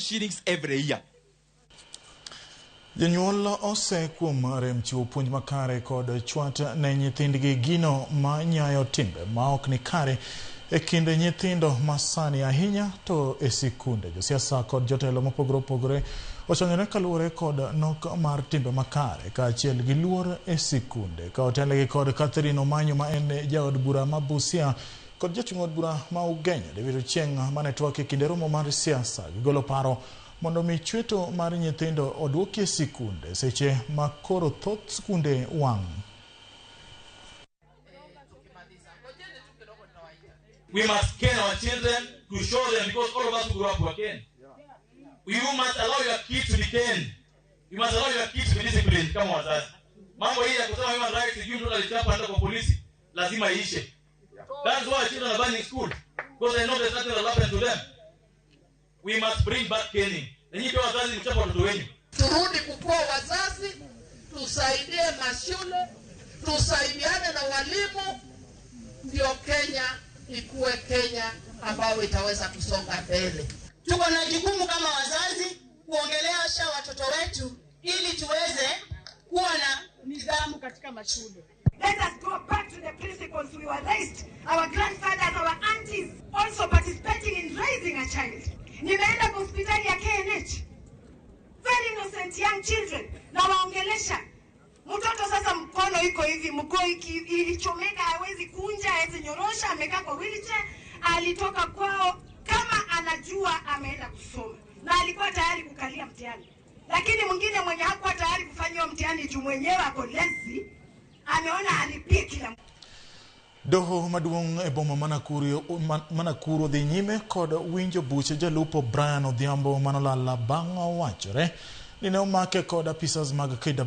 shillings every year. Janyuol ose kuom rem chiwo puonj makare kod chwat ne nyithindgi gino ma nyayo timbe ma ok ni kare e kind nyithindo masani ahinya to e sikunde. Josiasa kod jotelo mopogore opogore ochonyore kaluwore kod nok mar timbe makare kaachiel gi luor e sikunde. Ka otelgi kod Catherine Omanyo ma en jaod bura ma Busia kod jachung od bura ma Ugenya David Ochieng mane twak e kinde romo mar siasa gigolo paro mondo mi chweto mar nyithindo odwoki e sikunde seche ma koro thoth sikunde wang'. We must care our children to show them, because all of us who grew up were cane. You must allow your kids to be cane. You must allow your kids to be disciplined kama wazazi. Mambo hii ya kusema human rights sijui mtu alichapa hata kwa polisi lazima iishe. That's why children are burning school, because they know there's nothing will happen to them. We must bring back caning. Na nyinyi wazazi mchapa watoto wenu. Turudi kukua wazazi, tusaidie mashule, tusaidiane na walimu, ndio Kenya ikuwe Kenya ambayo itaweza kusonga mbele. Tuko na jukumu kama wazazi kuongelesha watoto wetu ili tuweze kuwa na nidhamu katika mashule. Let us go back to the principles we were raised. Our grandfathers, our aunties also participating in raising a child. Nimeenda kwa hospitali ya KNH. Very innocent young children. Na waongelesha. Mtoto sasa mkono iko hivi, mguu ilichomeka, hawezi kunja, hawezi nyorosha, amekaa kwa wheelchair. Alitoka kwao kama anajua ameenda kusoma. Na alikuwa tayari kukalia mtihani. Lakini mwingine mwenye hakuwa tayari kufanya mtihani juu mwenyewe ako lazy, ameona alipie kila mtu. Doho maduong' e boma Manakuru dhi nyime kod winjo buche jalupo Brian Odhiambo manolala bang' wachore ni ne omake kod apisas mag KW